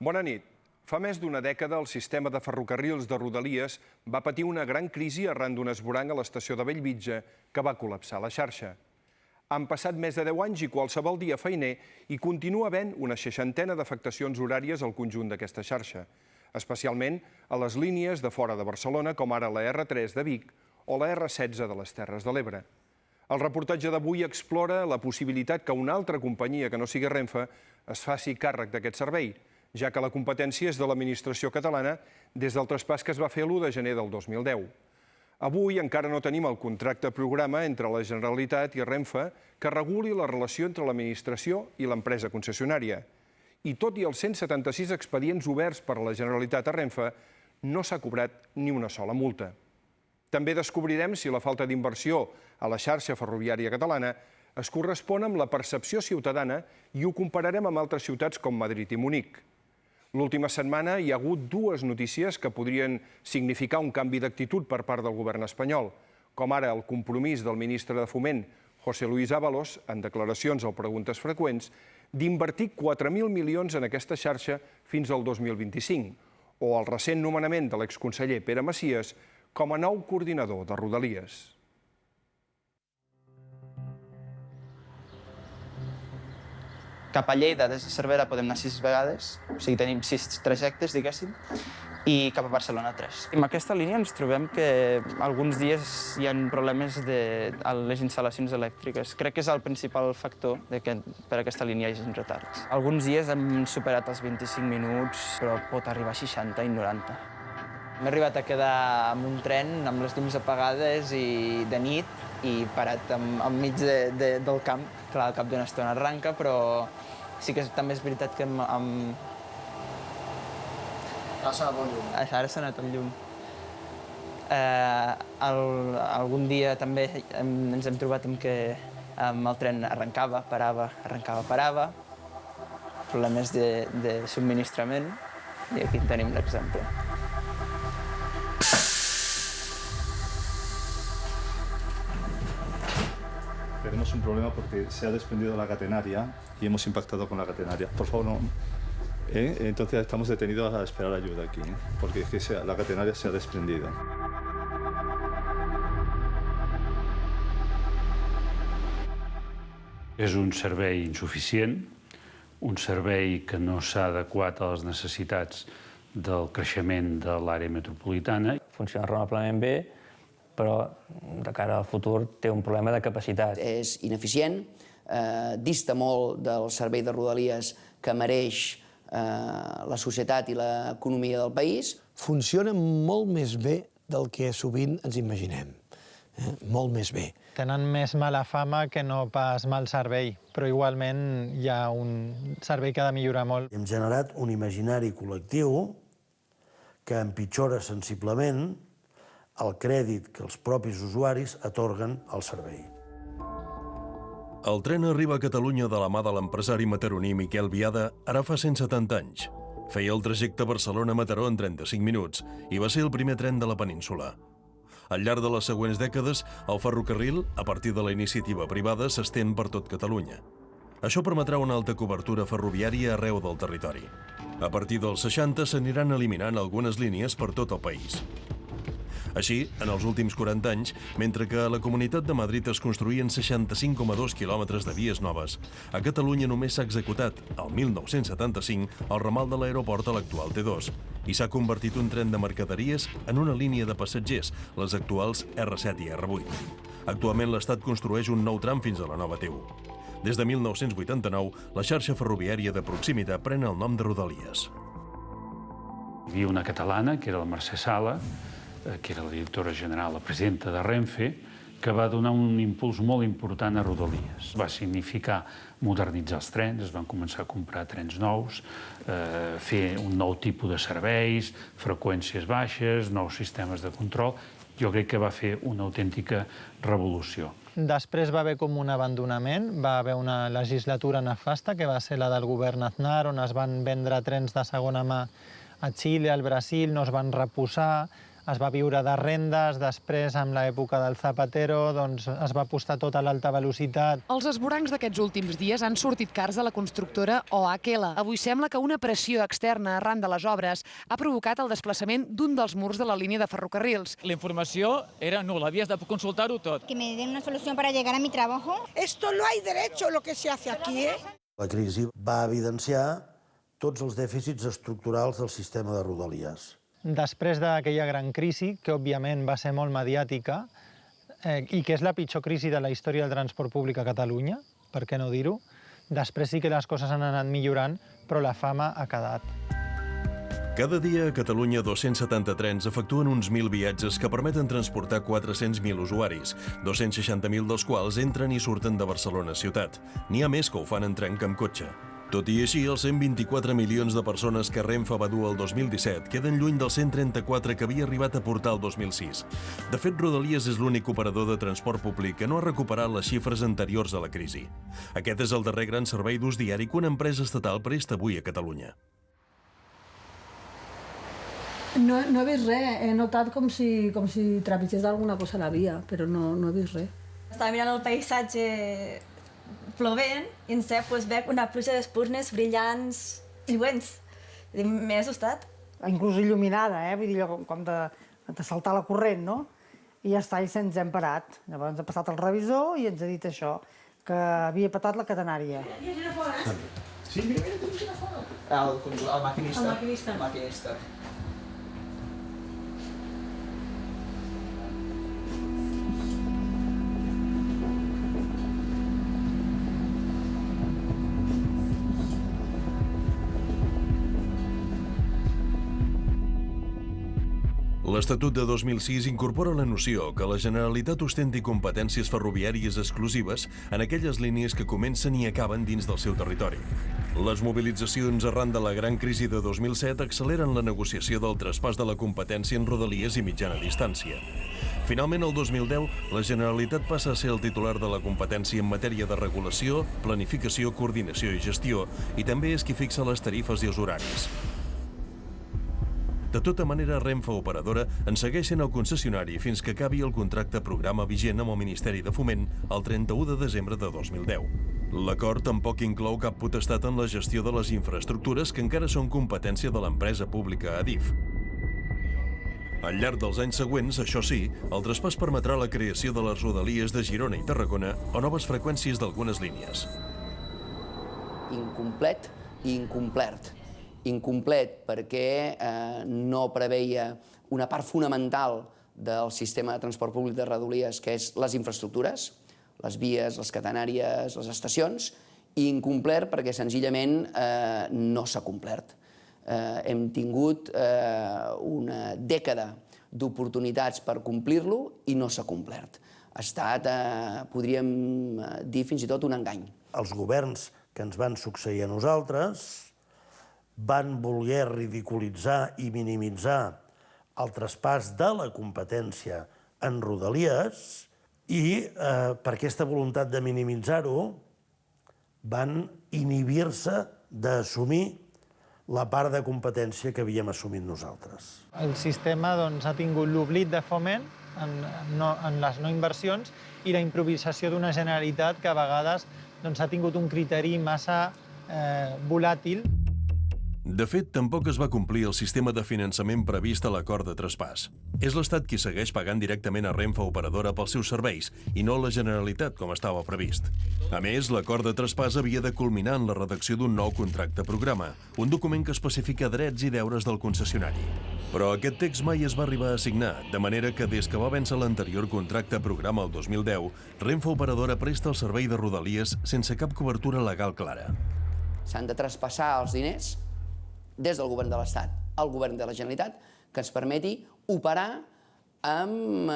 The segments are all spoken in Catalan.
Bona nit. Fa més d'una dècada el sistema de ferrocarrils de Rodalies va patir una gran crisi arran d'un esborrany a l'estació de Bellvitge que va col·lapsar la xarxa. Han passat més de 10 anys i qualsevol dia feiner i continua havent una 60ena d'afectacions horàries al conjunt d'aquesta xarxa, especialment a les línies de fora de Barcelona, com ara la R3 de Vic o la R16 de les Terres de l'Ebre. El reportatge d'avui explora la possibilitat que una altra companyia que no sigui Renfe es faci càrrec d'aquest servei, ja que la competència és de l'administració catalana des del traspàs que es va fer l'1 de gener del 2010. Avui encara no tenim el contracte programa entre la Generalitat i Renfe que reguli la relació entre l'administració i l'empresa concessionària. I tot i els 176 expedients oberts per la Generalitat a Renfe, no s'ha cobrat ni una sola multa. També descobrirem si la falta d'inversió a la xarxa ferroviària catalana es correspon amb la percepció ciutadana i ho compararem amb altres ciutats com Madrid i Munic. L'última setmana hi ha hagut dues notícies que podrien significar un canvi d'actitud per part del govern espanyol, com ara el compromís del ministre de Foment, José Luis Ábalos, en declaracions o preguntes freqüents, d'invertir 4.000 milions en aquesta xarxa fins al 2025, o el recent nomenament de l'exconseller Pere Macias com a nou coordinador de Rodalies. Cap a Lleida, des de Cervera, podem anar 6 vegades, o sigui, tenim 6 trajectes, diguéssim, i cap a Barcelona 3. Amb aquesta línia ens trobem que alguns dies hi ha problemes a les instal·lacions elèctriques. Crec que és el principal factor que per aquesta línia hi hagi retards. Alguns dies hem superat els 25 minuts, però pot arribar a 60 i 90. M'he arribat a quedar amb un tren amb les llums apagades i de nit i parat enmig del camp. Clar, al cap d'una estona arranca, però sí que també és veritat que Ara s'ha anat el llum. Ara s'ha anat el llum. Algun dia també ens hem trobat amb que el tren arrencava, parava. Problemes de subministrament, i aquí en tenim l'exemple. Tenemos un problema porque se ha desprendido la catenaria y hemos impactado con la catenaria. Por favor, no. Entonces estamos detenidos a esperar ayuda aquí, porque es que la catenaria se ha desprendido. És un servei insuficient, un servei que no s'ha adequat a les necessitats del creixement de l'àrea metropolitana. Funciona raonablement bé, però de cara al futur té un problema de capacitat. És ineficient, dista molt del servei de Rodalies que mereix la societat i l'economia del país. Funciona molt més bé del que sovint ens imaginem, molt més bé. Tenen més mala fama que no pas mal servei, però igualment hi ha un servei que ha de millorar molt. Hem generat un imaginari col·lectiu que empitjora sensiblement el crèdit que els propis usuaris atorguen al servei. El tren arriba a Catalunya de la mà de l'empresari mataroní Miquel Biada ara fa 170 anys. Feia el trajecte Barcelona-Mataró en 35 minuts i va ser el primer tren de la península. Al llarg de les següents dècades, el ferrocarril, a partir de la iniciativa privada, s'estén per tot Catalunya. Això permetrà una alta cobertura ferroviària arreu del territori. A partir dels 60 s'aniran eliminant algunes línies per tot el país. Així, en els últims 40 anys, mentre que a la Comunitat de Madrid es construïen 65,2 quilòmetres de vies noves, a Catalunya només s'ha executat, el 1975, el ramal de l'aeroport a l'actual T2, i s'ha convertit un tren de mercaderies en una línia de passatgers, les actuals R7 i R8. Actualment l'Estat construeix un nou tram fins a la nova T1. Des de 1989, la xarxa ferroviària de proximitat pren el nom de Rodalies. Hi havia una catalana, que era la Mercè Sala, que era la directora general, la presidenta de Renfe, que va donar un impuls molt important a Rodalies. Va significar modernitzar els trens, es van començar a comprar trens nous, fer un nou tipus de serveis, freqüències baixes, nous sistemes de control. Jo crec que va fer una autèntica revolució. Després va haver com un abandonament, va haver una legislatura nefasta, que va ser la del govern Aznar, on es van vendre trens de segona mà a Xile, al Brasil, no es van reposar, es va viure de rendes, després, amb l'època del Zapatero, doncs, es va apostar tot a l'alta velocitat. Els esvorancs d'aquests últims dies han sortit cars a la constructora OHL. Avui sembla que una pressió externa arran de les obres ha provocat el desplaçament d'un dels murs de la línia de ferrocarrils. La informació era nul·la, havies de consultar-ho tot. Que me den una solución para llegar a mi trabajo. Esto no hay derecho lo que se hace aquí, ¿eh? La crisi va evidenciar tots els dèficits estructurals del sistema de Rodalies. Després d'aquella gran crisi, que òbviament va ser molt mediàtica, i que és la pitjor crisi de la història del transport públic a Catalunya, per què no dir-ho, després sí que les coses han anat millorant, però la fama ha quedat. Cada dia a Catalunya 270 trens efectuen uns 1.000 viatges que permeten transportar 400.000 usuaris, 260.000 dels quals entren i surten de Barcelona ciutat. N'hi ha més que ho fan en tren que amb cotxe. Tot i així, els 124 milions de persones que Renfe va dur el 2017 queden lluny dels 134 que havia arribat a portar el 2006. De fet, Rodalies és l'únic operador de transport públic que no ha recuperat les xifres anteriors a la crisi. Aquest és el darrer gran servei d'ús diari que una empresa estatal presta avui a Catalunya. No he vist res, he notat com si trepitgés alguna cosa a la via, però no he vist res. Estava mirant el paisatge plovent i en cep veig una pluja d'espurnes brillants, lluents. M'he assustat. Inclús il·luminada, vull dir, com de saltar la corrent, no? I ja està, i se'ns hem parat. Llavors ha passat el revisor i ens ha dit això, que havia patat la catenària. Sí, mira, el maquinista. L'Estatut de 2006 incorpora la noció que la Generalitat ostenti competències ferroviàries exclusives en aquelles línies que comencen i acaben dins del seu territori. Les mobilitzacions arran de la gran crisi de 2007 acceleren la negociació del traspàs de la competència en rodalies i mitjana distància. Finalment, el 2010, la Generalitat passa a ser el titular de la competència en matèria de regulació, planificació, coordinació i gestió, i també és qui fixa les tarifes i els horaris. De tota manera, Renfe Operadora en segueix sent el concessionari fins que acabi el contracte programa vigent amb el Ministeri de Foment el 31 de desembre de 2010. L'acord tampoc inclou cap potestat en la gestió de les infraestructures que encara són competència de l'empresa pública Adif. Al llarg dels anys següents, això sí, el traspàs permetrà la creació de les rodalies de Girona i Tarragona o noves freqüències d'algunes línies. Incomplet i incomplert. Incomplet perquè no preveia una part fonamental del sistema de transport públic de Rodalies, que és les infraestructures, les vies, les catenàries, les estacions, i incomplert perquè senzillament no s'ha complert. Hem tingut una dècada d'oportunitats per complir-lo i no s'ha complert. Ha estat, podríem dir, fins i tot un engany. Els governs que ens van succeir a nosaltres van voler ridiculitzar i minimitzar el traspàs de la competència en Rodalies i per aquesta voluntat de minimitzar-ho van inhibir-se d'assumir la part de competència que havíem assumit nosaltres. El sistema ha tingut l'oblit de Foment en les no inversions i la improvisació d'una Generalitat que a vegades ha tingut un criteri massa volàtil. De fet, tampoc es va complir el sistema de finançament previst a l'acord de traspàs. És l'Estat qui segueix pagant directament a Renfe Operadora pels seus serveis i no la Generalitat, com estava previst. A més, l'acord de traspàs havia de culminar en la redacció d'un nou contracte programa, un document que especifica drets i deures del concessionari. Però aquest text mai es va arribar a signar, de manera que des que va vèncer l'anterior contracte programa el 2010, Renfe Operadora presta el servei de Rodalies sense cap cobertura legal clara. S'han de traspassar els diners des del govern de l'Estat al govern de la Generalitat, que ens permeti operar amb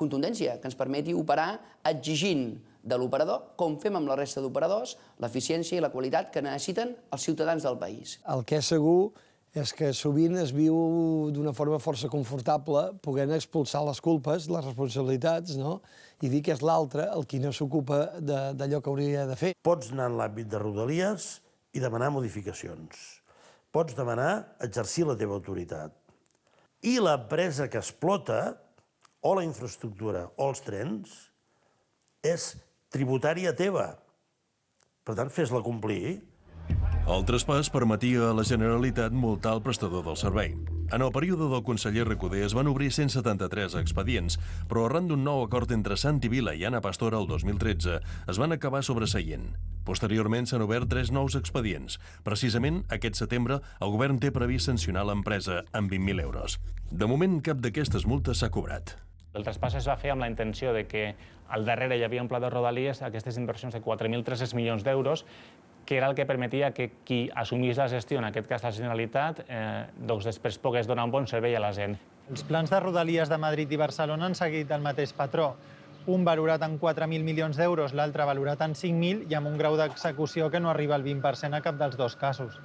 contundència, que ens permeti operar exigint de l'operador, com fem amb la resta d'operadors, l'eficiència i la qualitat que necessiten els ciutadans del país. El que és segur és que sovint es viu d'una forma força confortable, podent expulsar les culpes, les responsabilitats, i dir que és l'altre el qui no s'ocupa d'allò que hauria de fer. Pots anar en l'àmbit de Rodalies i demanar modificacions. Pots demanar exercir la teva autoritat. I l'empresa que explota, o la infraestructura o els trens, és tributària teva. Per tant, fes-la complir. El traspàs permetia a la Generalitat multar el prestador del servei. En el període del conseller Recoder es van obrir 173 expedients, però arran d'un nou acord entre Santi Vila i Ana Pastor el 2013 es van acabar sobreseient. Posteriorment s'han obert 3 nous expedients. Precisament aquest setembre el govern té previst sancionar l'empresa amb 20.000 euros. De moment cap d'aquestes multes s'ha cobrat. El traspàs es va fer amb la intenció de que al darrere hi havia un pla de Rodalies, aquestes inversions de 4.300 milions d'euros, que era el que permetia que qui assumís la gestió, en aquest cas la Generalitat, després pogués donar un bon servei a la gent. Els plans de Rodalies de Madrid i Barcelona han seguit el mateix patró. Un valorat en 4.000 milions d'euros, l'altre valorat en 5.000 i amb un grau d'execució que no arriba al 20% a cap dels dos casos.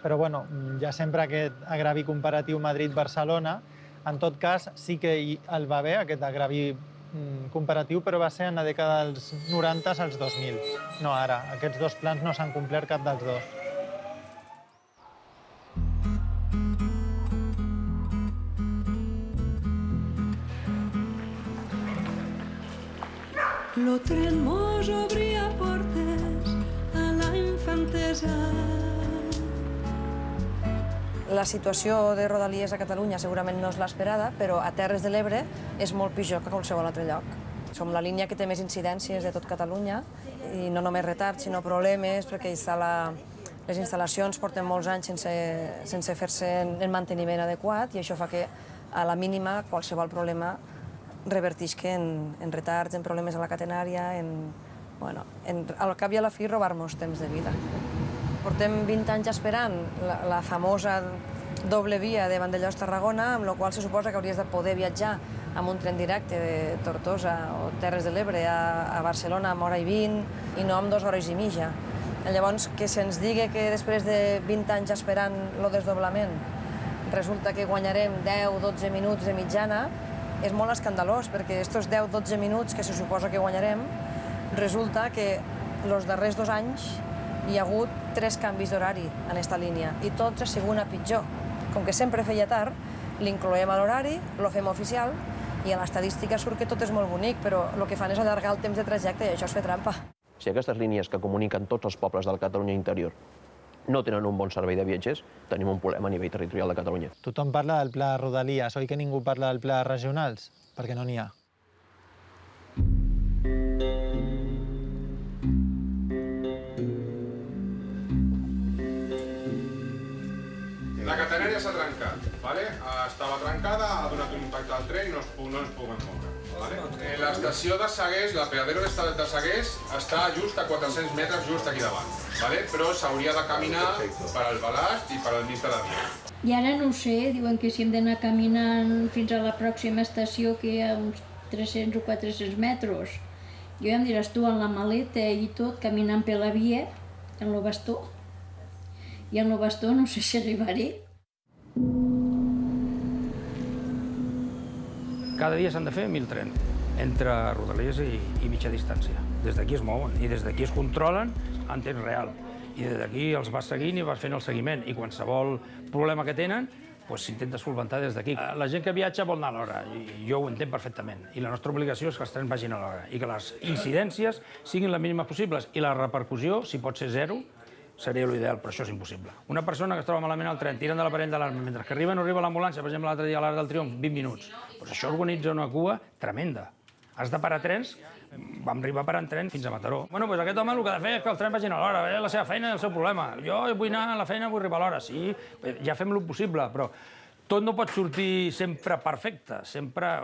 Però bueno, hi ha sempre aquest agravi comparatiu Madrid-Barcelona. En tot cas, sí que el va haver, aquest agravi comparatiu, però va ser en la dècada dels 90 als 2000. No ara. Aquests dos plans no s'han complert cap dels dos. Lo tren mos obria portes a la infantesa. La situació de Rodalies a Catalunya segurament no és l'esperada, però a Terres de l'Ebre és molt pitjor que a qualsevol altre lloc. Som la línia que té més incidències de tot Catalunya, i no només retards, sinó problemes, perquè les instal·lacions porten molts anys sense fer-se en manteniment adequat, i això fa que a la mínima qualsevol problema revertisca en retards, en problemes a la catenària, al cap i a la fi robar-nos temps de vida. Portem 20 anys esperant la famosa doble via de Vandellòs-Tarragona, amb la qual se suposa que hauries de poder viatjar amb un tren directe de Tortosa o Terres de l'Ebre a Barcelona amb hora i 20 i no amb 2 hores i mitja. Llavors, que se'ns digui que després de 20 anys esperant el desdoblament resulta que guanyarem 10-12 minuts de mitjana és molt escandalós, perquè aquests 10-12 minuts que se suposa que guanyarem resulta que els darrers 2 anys hi ha hagut 3 canvis d'horari en aquesta línia i tots a segona pitjor. Com que sempre feia tard, l'incloem a l'horari, lo fem oficial i a l'estadística surt que tot és molt bonic, però el que fan és allargar el temps de trajecte i això és fer trampa. Si aquestes línies que comuniquen tots els pobles de la Catalunya interior no tenen un bon servei de viatgers, tenim un problema a nivell territorial de Catalunya. Tothom parla del pla Rodalies, oi que ningú parla del pla regionals? Perquè no n'hi ha. La catenària s'ha trencat, estava trencada, ha donat un impacte al tren i no ens podem moure. L'estació de Segués, l'aperadero de Segués, està just a 400 metres, just aquí davant, però s'hauria de caminar per al balast i per al mig de la via. I ara no ho sé, diuen que si hem d'anar caminant fins a la pròxima estació, que hi ha uns 300 o 400 metres. Jo ja em diràs tu, amb la maleta i tot, caminant per la via, en el bastó. I en el bastó no sé si arribaré. Cada dia s'han de fer 1.000 trens entre Rodalies i mitja distància. Des d'aquí es mouen i des d'aquí es controlen en temps real. I des d'aquí els vas seguint i vas fent el seguiment. I qualsevol problema que tenen s'intenta solventar des d'aquí. La gent que viatja vol anar a l'hora, i jo ho entenc perfectament. I la nostra obligació és que els trens vagin a l'hora i que les incidències siguin les mínimes possibles. I la repercussió, si pot ser 0, seria l'ideal, però això és impossible. Una persona que es troba malament al tren, tiren de l'aparell d'alarma, mentre que arriba no arriba l'ambulància, per exemple, l'altre dia a l'Arc del Triomf, 20 minuts. Doncs això organitza una cua tremenda. Has de parar trens, vam arribar parant tren fins a Mataró. Bueno, doncs aquest home el que ha de fer és que els trens vagin a l'hora, la seva feina i el seu problema. Jo vull anar a la feina, vull arribar a l'hora. Sí, ja fem el possible, però tot no pot sortir sempre perfecte. Sempre,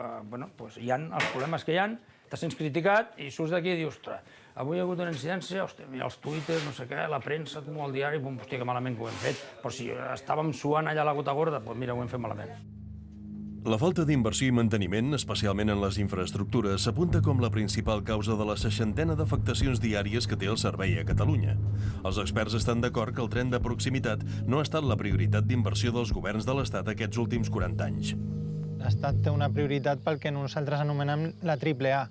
hi ha els problemes que hi ha, te sents criticat i surts d'aquí i dius, ostres, avui ha hagut una incidència, els tuiters, no sé què, la premsa, el diari, hòstia, que malament que ho hem fet. Però si estàvem suant allà a la gota gorda, doncs mira, ho hem fet malament. La falta d'inversió i manteniment, especialment en les infraestructures, s'apunta com la principal causa de la 60ena d'afectacions diàries que té el servei a Catalunya. Els experts estan d'acord que el tren de proximitat no ha estat la prioritat d'inversió dels governs de l'Estat aquests últims 40 anys. L'Estat té una prioritat pel que nosaltres anomenem la AAA,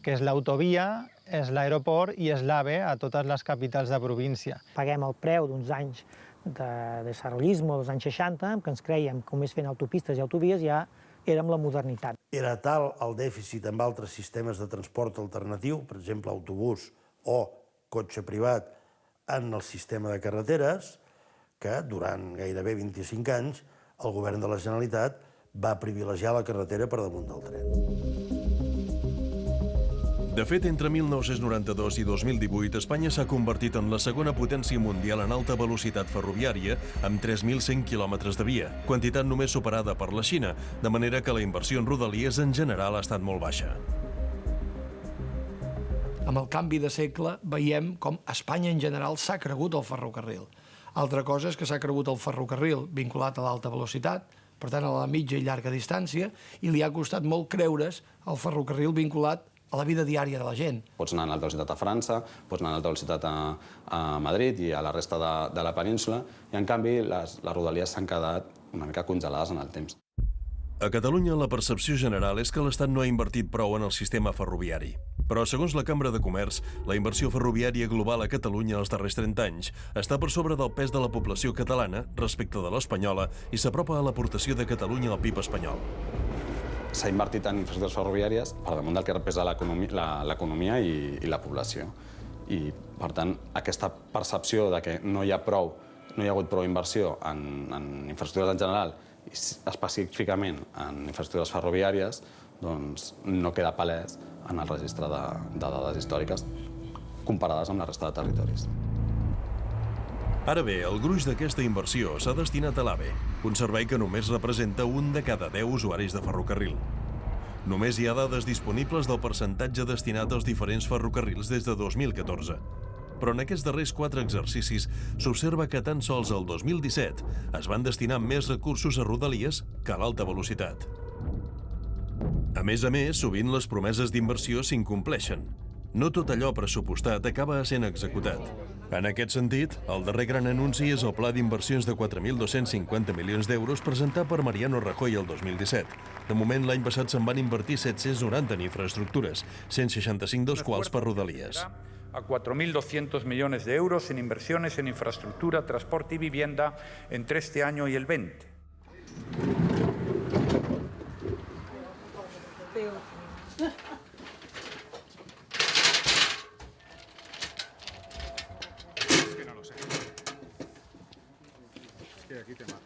que és l'autovia, és l'aeroport i és l'AVE a totes les capitals de província. Paguem el preu d'uns anys de desarrollisme dels anys 60, que ens creiem que només fent autopistes i autovies ja érem la modernitat. Era tal el dèficit amb altres sistemes de transport alternatiu, per exemple, autobús o cotxe privat en el sistema de carreteres, que durant gairebé 25 anys el govern de la Generalitat va privilegiar la carretera per damunt del tren. De fet, entre 1992 i 2018, Espanya s'ha convertit en la segona potència mundial en alta velocitat ferroviària, amb 3.100 quilòmetres de via, quantitat només superada per la Xina, de manera que la inversió en rodalies en general ha estat molt baixa. Amb el canvi de segle veiem com a Espanya en general s'ha cregut el ferrocarril. Altra cosa és que s'ha cregut el ferrocarril vinculat a l'alta velocitat, per tant a la mitja i llarga distància, i li ha costat molt creure's el ferrocarril vinculat a la vida diària de la gent. Pots anar en alta velocitat a França, pots anar en alta velocitat a Madrid i a la resta de la península, i en canvi les rodalies s'han quedat una mica congelades en el temps. A Catalunya la percepció general és que l'Estat no ha invertit prou en el sistema ferroviari. Però, segons la Cambra de Comerç, la inversió ferroviària global a Catalunya els darrers 30 anys està per sobre del pes de la població catalana respecte de l'espanyola i s'apropa a l'aportació de Catalunya al PIB espanyol. S'ha invertit en infraestructures ferroviàries per damunt del que representa l'economia i la població. I, per tant, aquesta percepció de que no hi ha hagut prou inversió en infraestructures en general, i específicament en infraestructures ferroviàries, doncs no queda palès en el registre de dades històriques comparades amb la resta de territoris. Ara bé, el gruix d'aquesta inversió s'ha destinat a l'AVE, un servei que només representa un de cada 10 usuaris de ferrocarril. Només hi ha dades disponibles del percentatge destinat als diferents ferrocarrils des de 2014. Però en aquests darrers 4 exercicis s'observa que tan sols el 2017 es van destinar més recursos a rodalies que a l'alta velocitat. A més, sovint les promeses d'inversió s'incompleixen. No tot allò pressupostat acaba sent executat. En aquest sentit, el darrer gran anunci és el pla d'inversions de 4.250 milions d'euros presentat per Mariano Rajoy el 2017. De moment, l'any passat se'n van invertir 790 en infraestructures, 165 dels quals per rodalies. A 4.200 millones de euros en inversiones en infraestructura, transporte y vivienda entre este año y el 20. Es que no lo sé. Es que aquí te mato.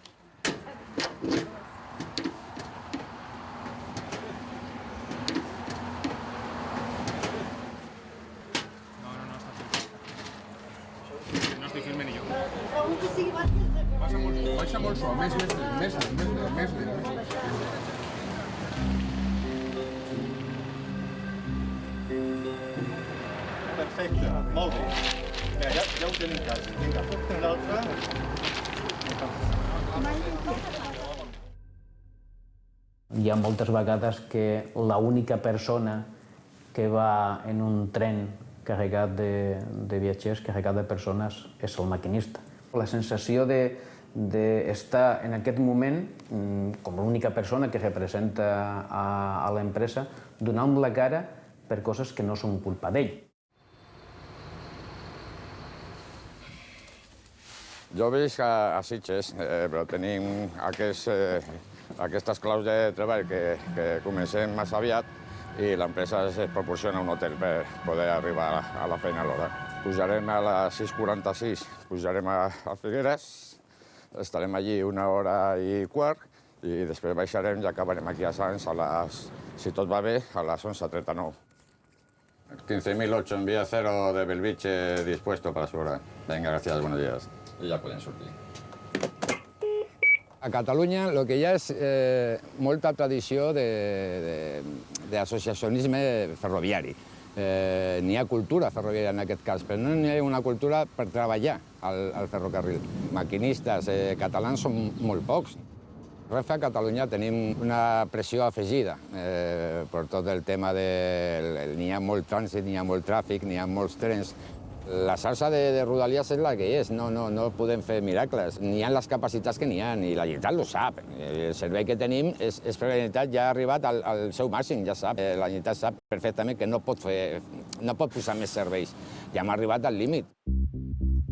Baixa molt suau, més lent. Perfecte, molt bé. Mira, ja ho tenim quasi. Vinga, puc fer l'altre? Hi ha moltes vegades que l'única persona que va en un tren carregat de viatgers, carregat de persones, és el maquinista. La sensació d'estar en aquest moment com l'única persona que representa a l'empresa, donant la cara per coses que no són culpa d'ell. Jo visc a Sitges, però tenim aquestes claus de treball que comencem massa aviat i l'empresa es proporciona un hotel per poder arribar a la feina a l'hora. Pujarem a les 6:46, pujarem a Figueres, estarem allí 1 hora i quart i després baixarem i acabarem aquí a Sants si tot va bé, a les 11:39. 15.008 en vía cero de Belviche dispuesto para su hora. Venga, gracias, buenos días. I ja podem sortir. A Catalunya el que hi ha és molta tradició d'associacionisme ferroviari. N'hi ha cultura ferroviària en aquest cas, però no n'hi ha una cultura per treballar al ferrocarril. Maquinistes catalans són molt pocs. Renfe a Catalunya tenim una pressió afegida per tot el tema de... N'hi ha molt trànsit, n'hi ha molt tràfic, n'hi ha molts trens. La xarxa de rodalies és la que és, no podem fer miracles. N'hi ha les capacitats que n'hi ha, i la Generalitat ho sap. El servei que tenim és perquè la Generalitat ja ha arribat al seu màxim, ja sap. La Generalitat sap perfectament que no pot posar més serveis. Ja hem arribat al límit.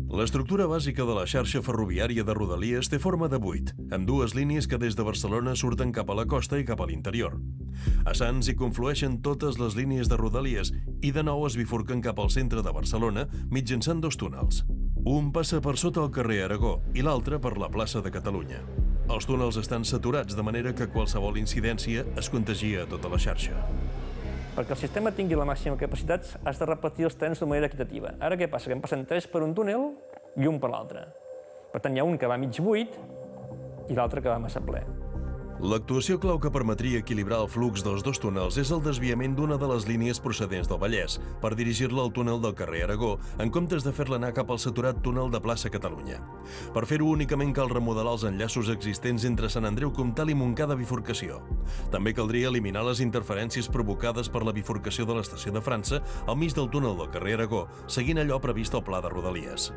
L'estructura bàsica de la xarxa ferroviària de Rodalies té forma de buit, amb dues línies que des de Barcelona surten cap a la costa i cap a l'interior. A Sants hi conflueixen totes les línies de Rodalies i de nou es bifurquen cap al centre de Barcelona mitjançant dos túnels. Un passa per sota el carrer Aragó i l'altre per la plaça de Catalunya. Els túnels estan saturats de manera que qualsevol incidència es contagia a tota la xarxa. Perquè el sistema tingui la màxima capacitat, has de repartir els trens de manera equitativa. Ara què passa? Que en passen 3 per un túnel i un per l'altre. Per tant, hi ha un que va mig buit i l'altre que va massa ple. L'actuació clau que permetria equilibrar el flux dels dos túnels és el desviament d'una de les línies procedents del Vallès per dirigir-la al túnel del carrer Aragó, en comptes de fer-la anar cap al saturat túnel de plaça Catalunya. Per fer-ho únicament cal remodelar els enllaços existents entre Sant Andreu Comtal i Montcada Bifurcació. També caldria eliminar les interferències provocades per la bifurcació de l'estació de França al mig del túnel del carrer Aragó, seguint allò previst al pla de Rodalies.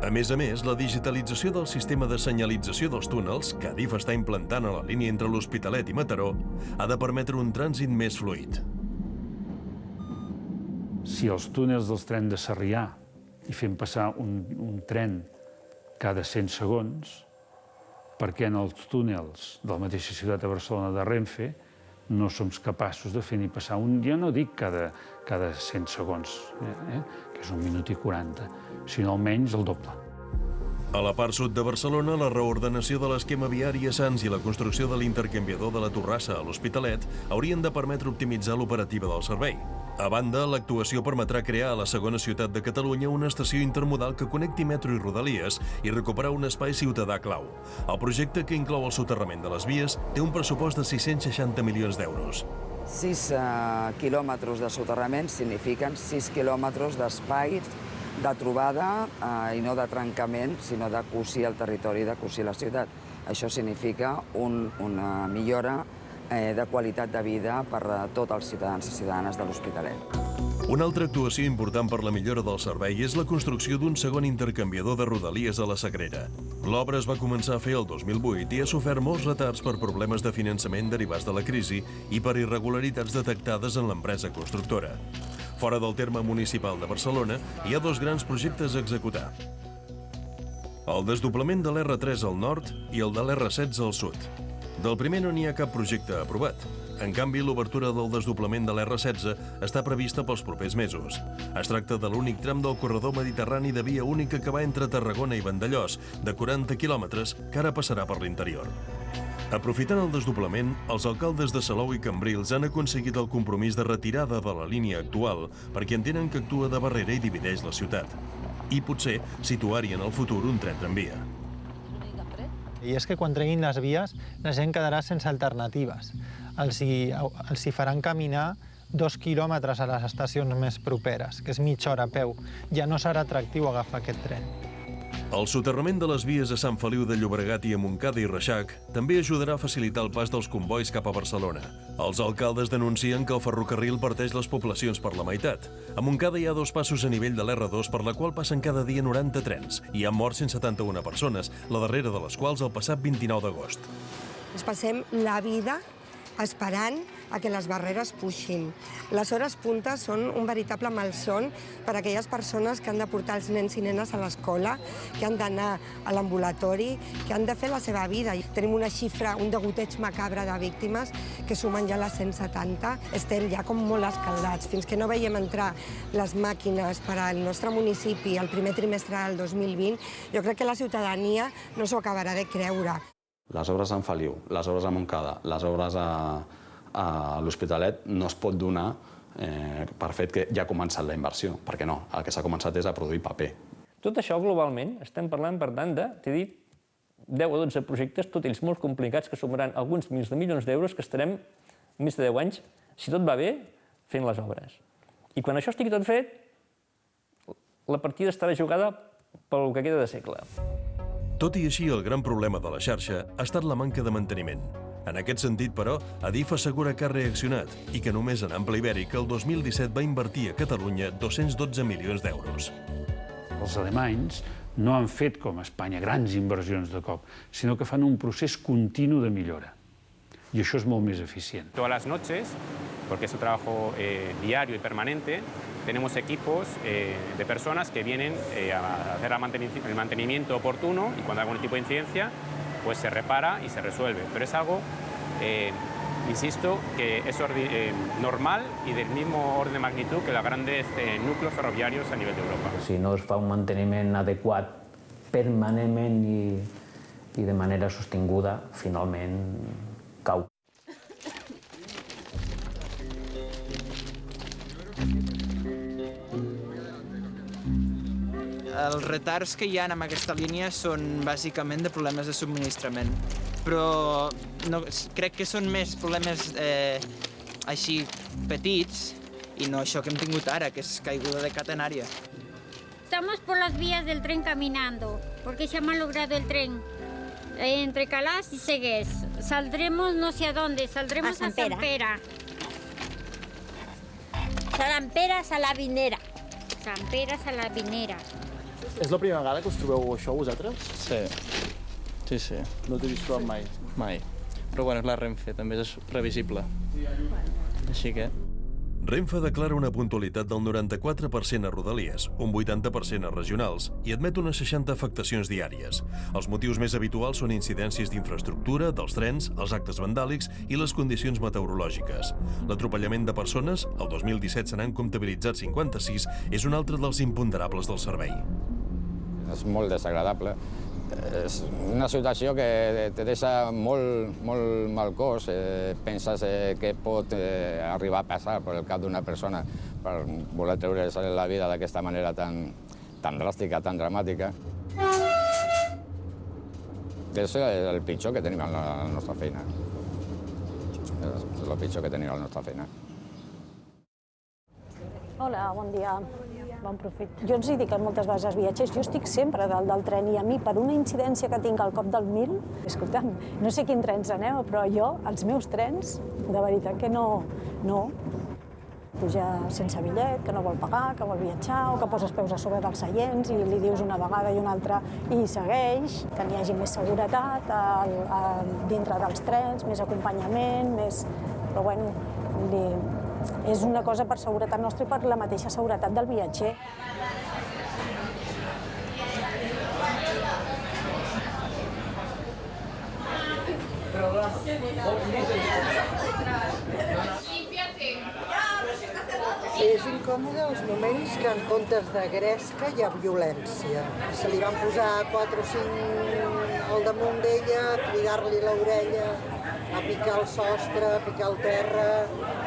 A més, la digitalització del sistema de senyalització dels túnels, que Adif està implantant a la línia entre l'Hospitalet i Mataró, ha de permetre un trànsit més fluid. Si els túnels dels trens de Sarrià hi fem passar un tren cada 100 segons, perquè en els túnels de la mateixa ciutat de Barcelona de Renfe no som capaços de fer-hi passar un, ja no dic cada 100 segons, que és 1 minut i 40, sinó almenys el doble. A la part sud de Barcelona, la reordenació de l'esquema viari a Sants i la construcció de l'intercanviador de la Torrassa a l'Hospitalet haurien de permetre optimitzar l'operativa del servei. A banda, l'actuació permetrà crear a la segona ciutat de Catalunya una estació intermodal que connecti metro i Rodalies i recuperar un espai ciutadà clau. El projecte, que inclou el soterrament de les vies, té un pressupost de 660 milions d'euros. 6 quilòmetres de soterrament signifiquen 6 quilòmetres d'espai de trobada i no de trencament, sinó de cosir el territori, de cosir la ciutat. Això significa una millora de qualitat de vida per a tots els ciutadans i ciutadanes de l'Hospitalet. Una altra actuació important per la millora del servei és la construcció d'un segon intercanviador de Rodalies a la Sagrera. L'obra es va començar a fer el 2008 i ha sofert molts retards per problemes de finançament derivats de la crisi i per irregularitats detectades en l'empresa constructora. Fora del terme municipal de Barcelona, hi ha dos grans projectes a executar. El desdoblament de l'R3 al nord i el de l'R16 al sud. Del primer no n'hi ha cap projecte aprovat. En canvi, l'obertura del desdoblament de l'R16 està prevista pels propers mesos. Es tracta de l'únic tram del corredor mediterrani de via única que va entre Tarragona i Vandellòs, de 40 quilòmetres, que ara passarà per l'interior. Aprofitant el desdoblament, els alcaldes de Salou i Cambrils han aconseguit el compromís de retirada de la línia actual perquè entenen que actua de barrera i divideix la ciutat. I potser situar-hi en el futur un tren tramvia. I és que quan treguin les vies, la gent quedarà sense alternatives. Els hi faran caminar 2 quilòmetres a les estacions més properes, que és mitja hora a peu. Ja no serà atractiu agafar aquest tren. El soterrament de les vies a Sant Feliu de Llobregat i a Montcada i Reixac també ajudarà a facilitar el pas dels combois cap a Barcelona. Els alcaldes denuncien que el ferrocarril parteix les poblacions per la meitat. A Montcada hi ha 2 passos a nivell de l'R2 per la qual passen cada dia 90 trens i han mort 171 persones, la darrera de les quals el passat 29 d'agost. Ens passem la vida esperant a que les barreres puixin. Les hores puntes són un veritable malson per a aquelles persones que han de portar els nens i nenes a l'escola, que han d'anar a l'ambulatori, que han de fer la seva vida. Tenim una xifra, un degoteig macabre de víctimes que sumen ja les 170. Estem ja com molt escaldats. Fins que no veiem entrar les màquines per al nostre municipi el primer trimestre del 2020, jo crec que la ciutadania no s'ho acabarà de creure. Les obres a Sant Feliu, les obres a Montcada, les obres a l'Hospitalet no es pot donar per fet que ja ha començat la inversió, perquè no, el que s'ha començat és a produir paper. Tot això globalment, estem parlant, per tant, de, t'he dit, 10 o 12 projectes, tots ells molt complicats, que sumaran alguns milions de milions d'euros, que estarem més de 10 anys, si tot va bé, fent les obres. I quan això estigui tot fet, la partida estarà jugada pel que queda de segle. Tot i així, el gran problema de la xarxa ha estat la manca de manteniment. En aquest sentit, però, Adif assegura que ha reaccionat i que només en ample ibèric el 2017 va invertir a Catalunya 212 milions d'euros. Els alemanys no han fet, com a Espanya, grans inversions de cop, sinó que fan un procés continu de millora. I això és molt més eficient. Todas las noches, porque es un trabajo diario y permanente, tenemos equipos de personas que vienen a hacer el mantenimiento oportuno y cuando hay algún tipo de incidencia, pues se repara y se resuelve. Pero es algo, insisto, que es normal y del mismo orden de magnitud que los grandes núcleos ferroviarios a nivel de Europa. Si no es fa un manteniment adequat permanentment i de manera sostinguda, finalment cau. Els retards que hi ha en aquesta línia són bàsicament de problemes de subministrament, però crec que són més problemes així petits i no això que hem tingut ara, que és caiguda de catenària. Estamos por las vías del tren caminando, porque se ha malogrado el tren entre Calás y Segués. Saldremos no sé a dónde, saldremos a Sant Pere. Sant Pere Salaviner. Sant Pere Salaviner. És la primera vegada que us trobeu això, vosaltres? Sí. No t'he vist trobar mai. Però bueno, és la Renfe, també és previsible. Així que... Renfe declara una puntualitat del 94% a Rodalies, un 80% a regionals i admet unes 60 afectacions diàries. Els motius més habituals són incidències d'infraestructura, dels trens, els actes vandàlics i les condicions meteorològiques. L'atropellament de persones, el 2017 se n'han comptabilitzat 56, és un altre dels imponderables del servei. És molt desagradable. És una situació que te deixa molt mal cos. Penses què pot arribar a passar per el cap d'una persona per voler treure's la vida d'aquesta manera tan dràstica, tan dramàtica. És el pitjor que tenim a la nostra feina. És el pitjor que tenim a la nostra feina. Hola, bon dia. Bon profit. Jo els dic moltes vegades als viatgers, jo estic sempre dalt del tren i a mi, per una incidència que tinc al cop del 1000, escolta'm, no sé quin trens aneu, però jo, els meus trens, de veritat que no. Puja sense bitllet, que no vol pagar, que vol viatjar, o que poses peus a sobre dels seients i li dius una vegada i una altra i segueix, que n'hi hagi més seguretat dintre dels trens, més acompanyament, més... Però bueno, és una cosa per seguretat nostra i per la mateixa seguretat del viatger. És incòmode els moments que en comptes de gresca hi ha violència. Se li van posar 4 o 5 al damunt d'ella, a cridar-li l'orella, a picar el sostre, a picar el terra...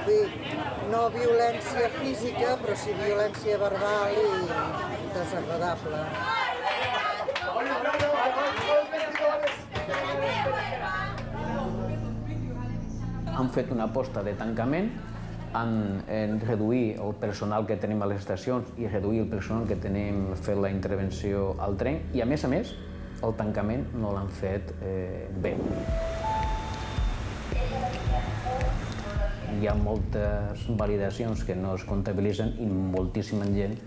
Vull dir, no violència física, però sí violència verbal i desagradable. Han fet una aposta de tancament en reduir el personal que tenim a les estacions i reduir el personal que tenim fent la intervenció al tren i, a més, el tancament no l'han fet bé. Hi ha moltes validacions que no es comptabilitzen i moltíssima gent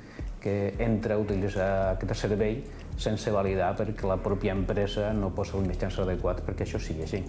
que entra a utilitzar aquest servei sense validar perquè la pròpia empresa no posa els mitjans adequats perquè això sigui així.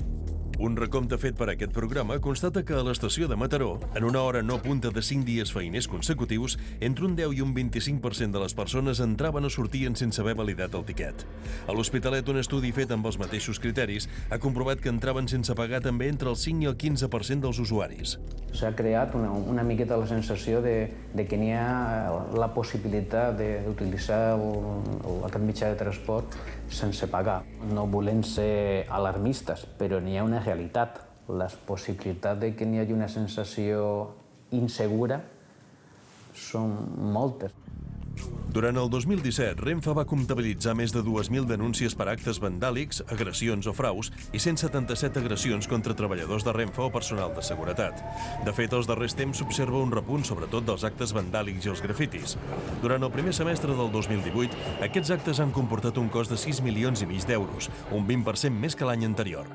Un recompte fet per aquest programa constata que a l'estació de Mataró, en una hora no punta de 5 dies feiners consecutius, entre un 10 i un 25% de les persones entraven o sortien sense haver validat el tiquet. A l'Hospitalet, un estudi fet amb els mateixos criteris ha comprovat que entraven sense pagar també entre el 5 i el 15% dels usuaris. S'ha creat una miqueta la sensació de que n'hi ha la possibilitat d'utilitzar aquest mitjà de transport sense pagar. No volem ser alarmistes, però n'hi ha una realitat. La possibilitat de que n'hi hagi una sensació insegura són moltes. Durant el 2017, Renfe va comptabilitzar més de 2.000 denúncies per actes vandàlics, agressions o fraus i 177 agressions contra treballadors de Renfe o personal de seguretat. De fet, als darrers temps s'observa un repunt sobretot dels actes vandàlics i els grafitis. Durant el primer semestre del 2018, aquests actes han comportat un cost de 6,5 milions d'euros, un 20% més que l'any anterior.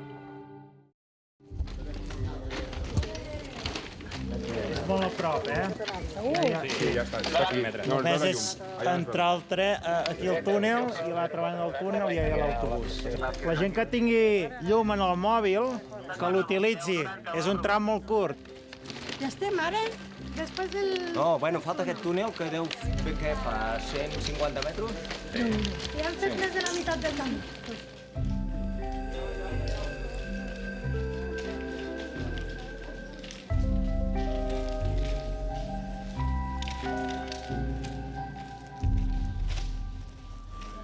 Molt a prop, Sí, ja està, està aquí. Només és entrar aquí al túnel i a l'altra banda del túnel hi ha l'autobús. La gent que tingui llum en el mòbil que l'utilitzi. És un tram molt curt. Ja estem ara, després del... No, bueno, falta aquest túnel que deu fer, què, fa 150 metres? Ja hem fet més de la meitat del camí.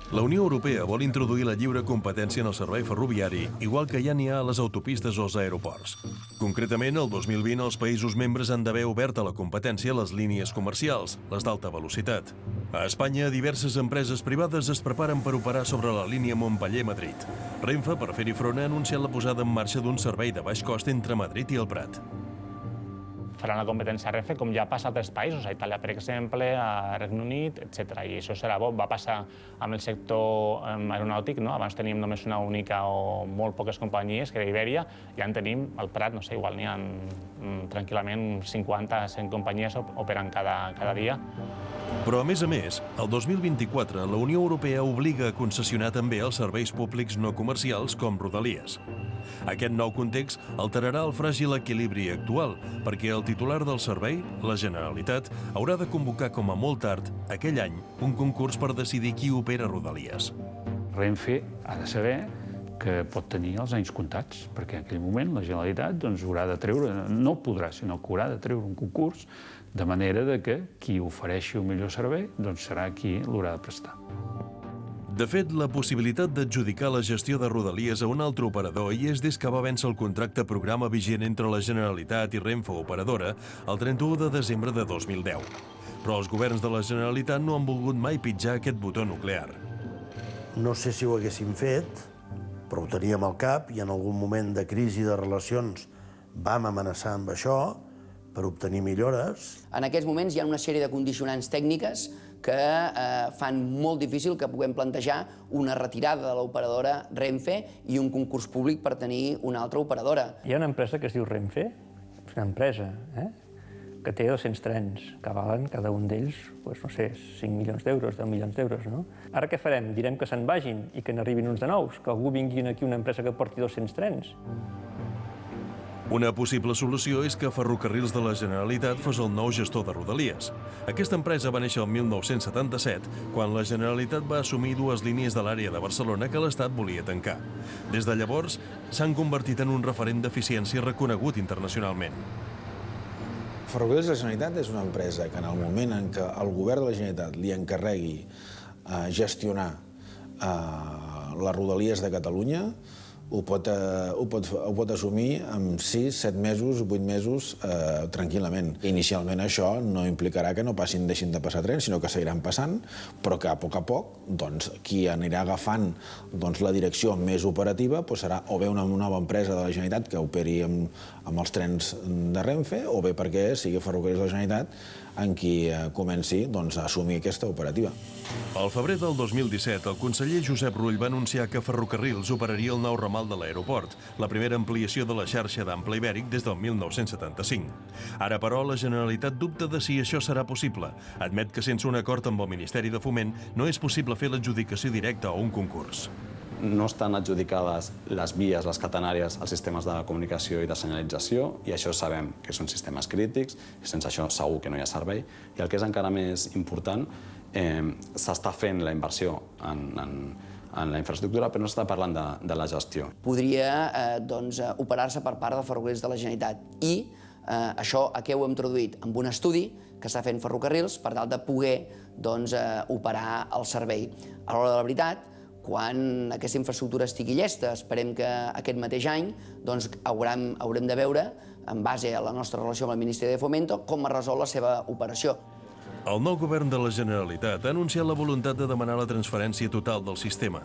La Unió Europea vol introduir la lliure competència en el servei ferroviari, igual que ja n'hi ha a les autopistes o als aeroports. Concretament, el 2020 els països membres han d'haver obert a la competència les línies comercials, les d'alta velocitat. A Espanya, diverses empreses privades es preparen per operar sobre la línia Montpeller-Madrid. Renfe, per fer-hi front, ha anunciat la posada en marxa d'un servei de baix cost entre Madrid i el Prat. Faran la competència a Renfe, com ja passa a altres països, a Itàlia, per exemple, a Regne Unit, etc. I això serà bo. Va passar amb el sector aeronàutic, no? Abans teníem només una única o molt poques companyies, que era Iberia, i ara en tenim al Prat, no sé, igual n'hi ha tranquil·lament 50, 100 companyies operant cada dia. Però, a més, el 2024 la Unió Europea obliga a concessionar també els serveis públics no comercials com Rodalies. Aquest nou context alterarà el fràgil equilibri actual, perquè el titular del servei, la Generalitat, haurà de convocar com a molt tard, aquell any, un concurs per decidir qui opera Rodalies. Renfe ha de saber que pot tenir els anys comptats, perquè en aquell moment la Generalitat haurà de treure, no podrà, sinó que haurà de treure un concurs, de manera que qui ofereixi un millor servei serà qui l'haurà de prestar. De fet, la possibilitat d'adjudicar la gestió de Rodalies a un altre operador hi és des que va vèncer el contracte programa vigent entre la Generalitat i Renfe Operadora el 31 de desembre de 2010. Però els governs de la Generalitat no han volgut mai pitjar aquest botó nuclear. No sé si ho haguéssim fet, però ho teníem al cap i en algun moment de crisi de relacions vam amenaçar amb això per obtenir millores. En aquests moments hi ha una sèrie de condicionants tècniques que fan molt difícil que puguem plantejar una retirada de l'operadora Renfe i un concurs públic per tenir una altra operadora. Hi ha una empresa que es diu Renfe, és una empresa, que té 200 trens, que valen cada un d'ells, no sé, 5 milions d'euros, 10 milions d'euros, no? Ara què farem? Direm que se'n vagin i que n'arribin uns de nous, que algú vingui aquí una empresa que porti 200 trens. Una possible solució és que Ferrocarrils de la Generalitat fos el nou gestor de Rodalies. Aquesta empresa va néixer el 1977, quan la Generalitat va assumir dues línies de l'àrea de Barcelona que l'Estat volia tancar. Des de llavors, s'han convertit en un referent d'eficiència reconegut internacionalment. Ferrocarrils de la Generalitat és una empresa que en el moment en què el govern de la Generalitat li encarregui gestionar les Rodalies de Catalunya, ho pot assumir en 6, 7 mesos, 8 mesos tranquil·lament. Inicialment això no implicarà que no deixin de passar trens, sinó que seguiran passant, però que a poc qui anirà agafant la direcció més operativa serà o bé una nova empresa de la Generalitat que operi amb els trens de Renfe, o bé perquè sigui Ferrocarrils de la Generalitat en qui comenci a assumir aquesta operativa. Al febrer del 2017, el conseller Josep Rull va anunciar que Ferrocarrils operaria el nou ramal de l'aeroport, la primera ampliació de la xarxa d'ample ibèric des del 1975. Ara, però, la Generalitat dubta de si això serà possible. Admet que sense un acord amb el Ministeri de Foment no és possible fer l'adjudicació directa o un concurs. No estan adjudicades les vies, les catenàries, als sistemes de comunicació i de senyalització, i això sabem que són sistemes crítics, i sense això segur que no hi ha servei. I el que és encara més important, s'està fent la inversió en la infraestructura, però no s'està parlant de la gestió. Podria operar-se per part de Ferrocarrils de la Generalitat i això a què ho hem traduït? Amb un estudi que està fent Ferrocarrils per tal de poder operar el servei. A l'hora de la veritat, quan aquesta infraestructura estigui llesta, esperem que aquest mateix any, haurem de veure, en base a la nostra relació amb el Ministeri de Fomento, com es resol la seva operació. El nou govern de la Generalitat ha anunciat la voluntat de demanar la transferència total del sistema.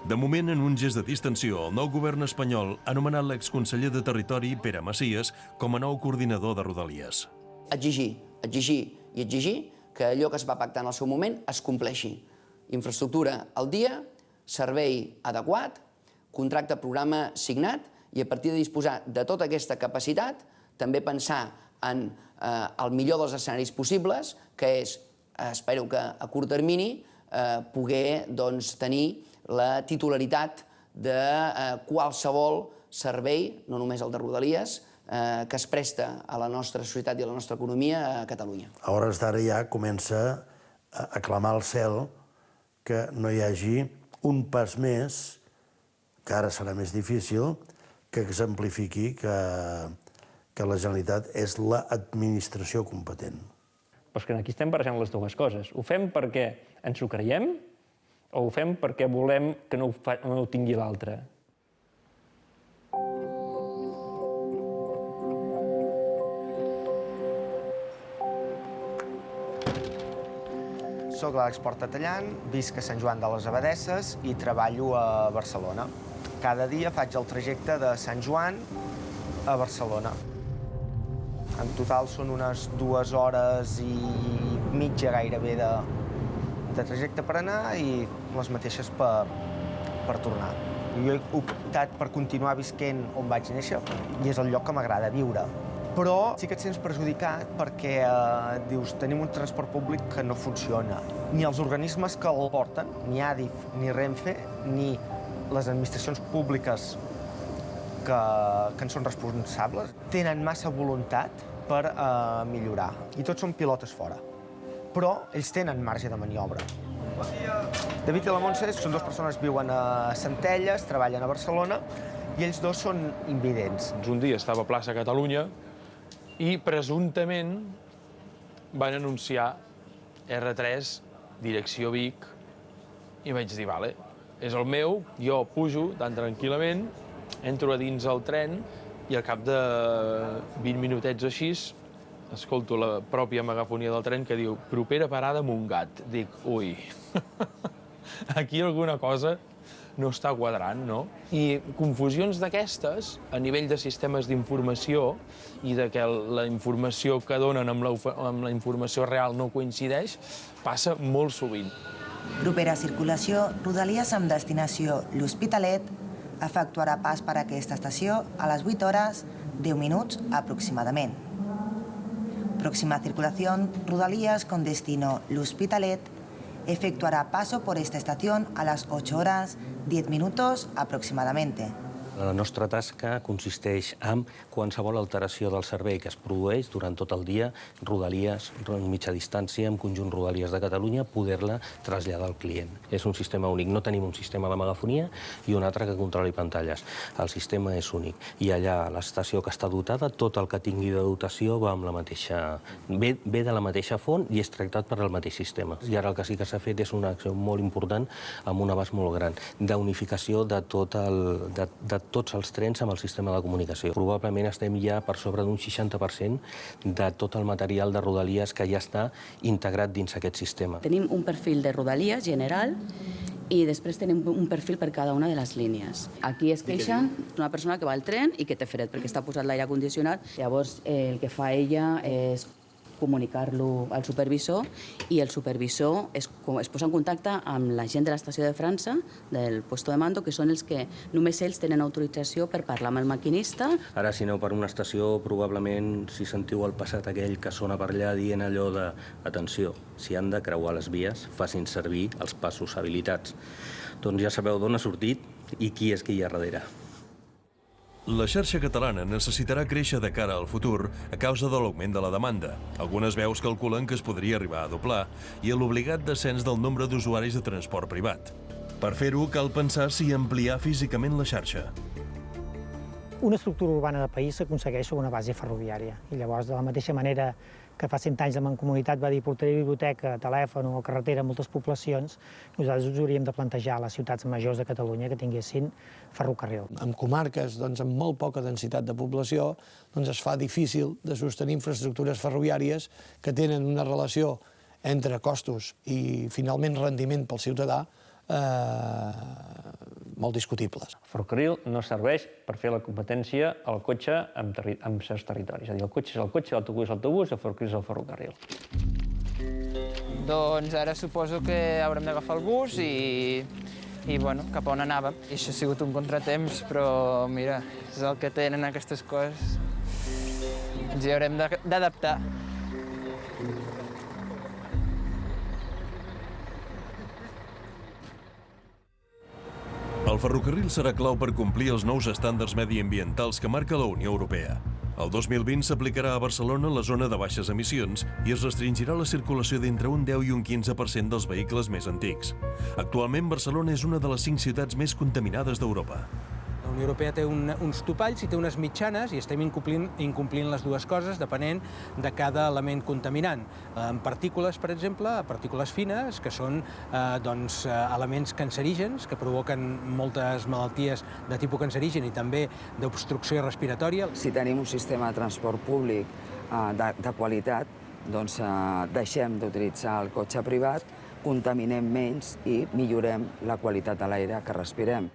De moment, en un gest de distensió, el nou govern espanyol ha nomenat l'exconseller de Territori, Pere Macias, com a nou coordinador de Rodalies. Exigir i exigir que allò que es va pactar en el seu moment es compleixi. Infraestructura al dia, servei adequat, contracte programa signat i a partir de disposar de tota aquesta capacitat també pensar en el millor dels escenaris possibles, que és, espero que a curt termini, poder tenir la titularitat de qualsevol servei, no només el de Rodalies, que es presta a la nostra societat i a la nostra economia a Catalunya. A hores d'ara ja comença a clamar al cel que no hi hagi un pas més, que ara serà més difícil, que exemplifiqui que la Generalitat és l'administració competent. Però és que aquí estem barrejant les dues coses. Ho fem perquè ens ho creiem o ho fem perquè volem que no ho tingui l'altre? Soc l'Àlex Portatallant, visc a Sant Joan de les Abadesses i treballo a Barcelona. Cada dia faig el trajecte de Sant Joan a Barcelona. En total són unes 2 hores i mitja gairebé de trajecte per anar i les mateixes per tornar. Jo he optat per continuar visquent on vaig néixer i és el lloc que m'agrada viure. Però sí que et sents perjudicat perquè dius, tenim un transport públic que no funciona. Ni els organismes que el porten, ni Adif, ni Renfe, ni les administracions públiques que en són responsables, tenen massa voluntat per millorar. I tots són pilotes fora. Però ells tenen marge de maniobra. David i la Montse són 2 persones que viuen a Centelles, treballen a Barcelona, i ells 2 són invidents. Un dia estava a plaça Catalunya i presumptament van anunciar R3, direcció Vic, i vaig dir, vale, és el meu, jo pujo tan tranquil·lament, entro a dins el tren i al cap de 20 minutets o així escolto la pròpia megafonia del tren que diu propera parada Montgat. Dic, ui, aquí alguna cosa no està quadrant, no? I confusions d'aquestes, a nivell de sistemes d'informació i de que la informació que donen amb la informació real no coincideix, passa molt sovint. Propera circulació, Rodalies amb destinació l'Hospitalet efectuarà pas per aquesta estació a les 8 hores 10 minuts aproximadament. Próxima circulación, Rodalies con destino l'Hospitalet efectuará paso por esta estación a las 8 horas 10 minutos aproximadamente. La nostra tasca consisteix en qualsevol alteració del servei que es produeix durant tot el dia, Rodalies, mitja distància, amb conjunt Rodalies de Catalunya, poder-la traslladar al client. És un sistema únic. No tenim un sistema de megafonia i un altre que controli pantalles. El sistema és únic. I allà, a l'estació que està dotada, tot el que tingui de dotació va amb la mateixa... ve de la mateixa font i és tractat per al mateix sistema. I ara el que sí que s'ha fet és una acció molt important amb un abast molt gran d'unificació de tots els trens amb el sistema de comunicació. Probablement estem ja per sobre d'un 60% de tot el material de Rodalies que ja està integrat dins aquest sistema. Tenim un perfil de Rodalies general i després tenim un perfil per cada una de les línies. Aquí es queixen una persona que va al tren i que té fred perquè està posat l'aire condicionat. Llavors el que fa ella és comunicar-lo al supervisor i el supervisor es posa en contacte amb la gent de l'estació de França, del puesto de mando, que són els que només ells tenen autorització per parlar amb el maquinista. Ara, si aneu per una estació, probablement, si sentiu el passat aquell que sona per allà dient allò de atenció, si han de creuar les vies, facin servir els passos habilitats. Doncs ja sabeu d'on ha sortit i qui és qui hi ha darrere. La xarxa catalana necessitarà créixer de cara al futur a causa de l'augment de la demanda. Algunes veus calculen que es podria arribar a doblar i a l'obligat descens del nombre d'usuaris de transport privat. Per fer-ho, cal pensar si ampliar físicament la xarxa. Una estructura urbana de país s'aconsegueix sobre una base ferroviària. I llavors, de la mateixa manera que fa 100 anys la Mancomunitat va dir portaré biblioteca, telèfon o carretera a moltes poblacions, nosaltres us hauríem de plantejar a les ciutats majors de Catalunya que tinguessin ferrocarril. En comarques amb molt poca densitat de població es fa difícil de sostenir infraestructures ferroviàries que tenen una relació entre costos i finalment rendiment pel ciutadà molt discutibles. El ferrocarril no serveix per fer la competència al cotxe amb certs territoris. És a dir, el cotxe és el cotxe, l'autobús és l'autobús, el ferrocarril és el ferrocarril. Doncs ara suposo que haurem d'agafar el bus i bueno, cap a on anàvem. I això ha sigut un contratemps, però mira, és el que tenen aquestes coses. Ens hi haurem d'adaptar. El ferrocarril serà clau per complir els nous estàndards mediambientals que marca la Unió Europea. El 2020 s'aplicarà a Barcelona la zona de baixes emissions i es restringirà la circulació d'entre un 10 i un 15% dels vehicles més antics. Actualment, Barcelona és una de les 5 ciutats més contaminades d'Europa. La Unió Europea té uns topalls i té unes mitjanes i estem incomplint les dues coses depenent de cada element contaminant. En partícules, per exemple, partícules fines, que són elements cancerígens que provoquen moltes malalties de tipus cancerigen i també d'obstrucció respiratòria. Si tenim un sistema de transport públic de qualitat, doncs deixem d'utilitzar el cotxe privat, contaminem menys i millorem la qualitat de l'aire que respirem.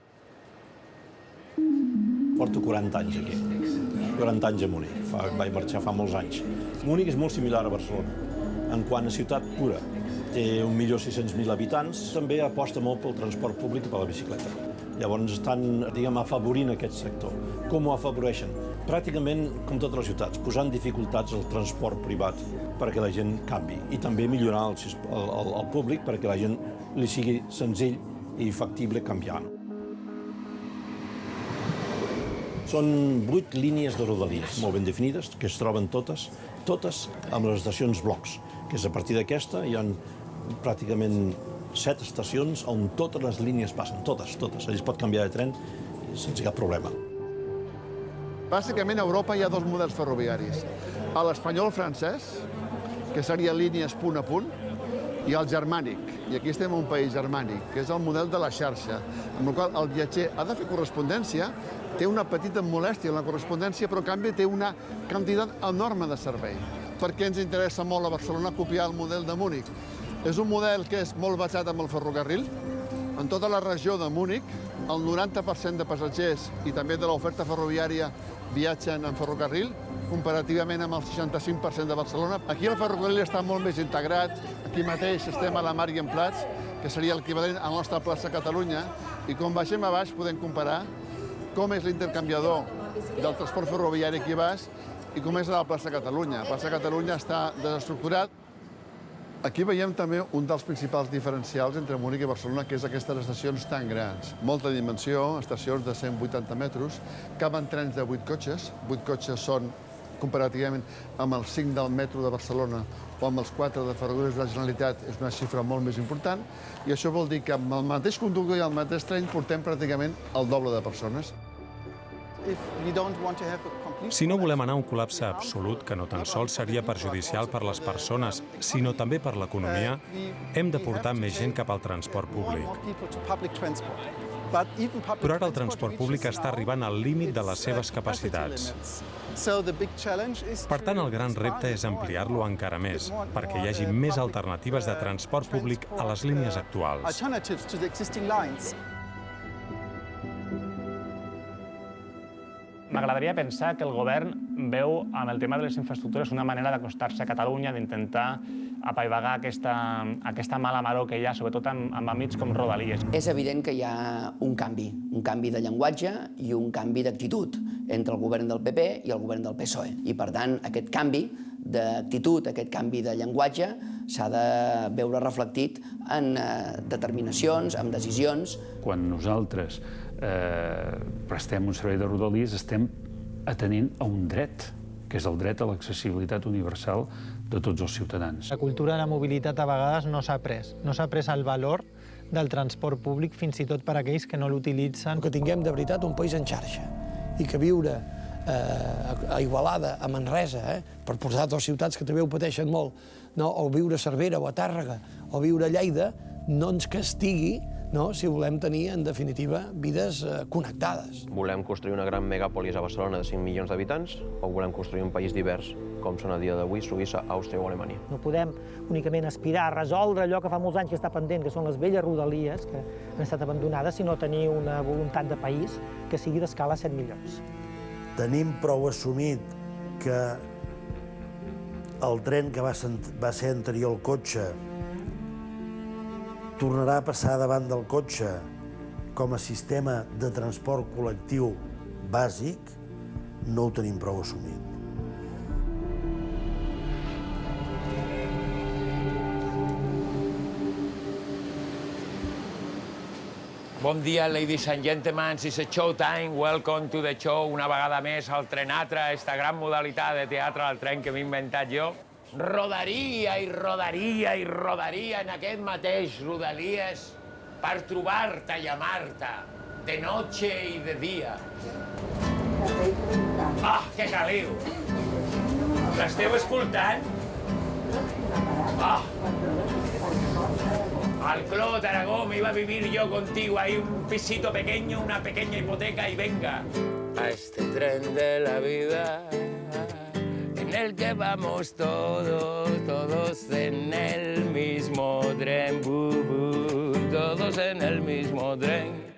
Porto 40 anys aquí, 40 anys a Múnich, vaig marxar fa molts anys. Múnich és molt similar a Barcelona, en quant a ciutat pura. Té 1.600.000 habitants, també aposta molt pel transport públic i per la bicicleta. Llavors estan, afavorint aquest sector. Com ho afavoreixen? Pràcticament com totes les ciutats, posant dificultats al transport privat perquè la gent canvi i també millorar el públic perquè la gent li sigui senzill i factible canviar. Són 8 línies de rodalies molt ben definides, que es troben totes amb les estacions blocs, que és a partir d'aquesta hi ha pràcticament 7 estacions on totes les línies passen, totes. Allà es pot canviar de tren sense cap problema. Bàsicament a Europa hi ha 2 models ferroviaris. L'espanyol-francès, que seria línies punt a punt, i el germànic, i aquí estem en un país germànic, que és el model de la xarxa, amb el qual el viatger ha de fer correspondència, té una petita molèstia en la correspondència, però en canvi té una quantitat enorme de servei. Per què ens interessa molt a Barcelona copiar el model de Múnich? És un model que és molt basat en el ferrocarril. En tota la regió de Múnich, el 90% de passatgers i també de l'oferta ferroviària viatgen en ferrocarril, comparativament amb el 65% de Barcelona. Aquí el ferrocarril està molt més integrat. Aquí mateix estem a la Marc i en Plats, que seria l'equivalent a la nostra plaça Catalunya, i quan baixem a baix podem comparar com és l'intercanviador del transport ferroviari aquí a baix i com és a la plaça Catalunya. La plaça Catalunya està desestructurat. Aquí veiem també un dels principals diferencials entre Múnich i Barcelona, que és aquestes estacions tan grans. Molta dimensió, estacions de 180 metres, caben trens de 8 cotxes. 8 cotxes són, comparativament amb els 5 del metro de Barcelona o amb els 4 de Ferrocarrils de la Generalitat, és una xifra molt més important, i això vol dir que amb el mateix conductor i el mateix tren portem pràcticament el doble de persones. Si no volem anar a un col·lapse absolut, que no tan sols seria perjudicial per les persones, sinó també per l'economia, hem de portar més gent cap al transport públic. Però ara el transport públic està arribant al límit de les seves capacitats. Per tant, el gran repte és ampliar-lo encara més, perquè hi hagi més alternatives de transport públic a les línies actuals. M'agradaria pensar que el govern veu amb el tema de les infraestructures una manera d'acostar-se a Catalunya, d'intentar apaivagar aquesta mala maror que hi ha, sobretot en àmbits com Rodalies. És evident que hi ha un canvi de llenguatge i un canvi d'actitud entre el govern del PP i el govern del PSOE. I, per tant, aquest canvi d'actitud, aquest canvi de llenguatge, s'ha de veure reflectit en determinacions, en decisions. Quan nosaltres prestem un servei de Rodalies, estem atenent a un dret, que és el dret a l'accessibilitat universal de tots els ciutadans. La cultura de la mobilitat a vegades no s'ha pres. No s'ha pres el valor del transport públic, fins i tot per a aquells que no l'utilitzen. Que tinguem de veritat un país en xarxa i que viure a Igualada, a Manresa, per posar dues ciutats que també ho pateixen molt, o viure a Cervera o a Tàrrega o viure a Lleida, no ens castigui si volem tenir, en definitiva, vides connectades. Volem construir una gran megàpolis a Barcelona de 5 milions d'habitants o volem construir un país divers, com són a dia d'avui Suïssa, Àustria o Alemanya? No podem únicament aspirar a resoldre allò que fa molts anys que està pendent, que són les velles rodalies que han estat abandonades, sinó tenir una voluntat de país que sigui d'escala 7 milions. Tenim prou assumit que el tren que va ser anterior al cotxe tornarà a passar davant del cotxe com a sistema de transport col·lectiu bàsic, no ho tenim prou assumit. Bon dia, ladies and gentlemen, it's a showtime. Welcome to the show. Una vegada més al Trenatre, esta gran modalitat de teatre al tren que m'he inventat jo. Rodaria i rodaria i rodaria en aquest mateix Rodalies per trobar-te i amar-te, de noche i de dia. Ah, que caliu! L'esteu escoltant? Ah! Al Clot, Aragó, me iba a vivir yo contigo, hay un pisito pequeño, una pequeña hipoteca y venga. A este tren de la vida, en el que vamos todos, todos en el mismo tren, todos en el mismo tren.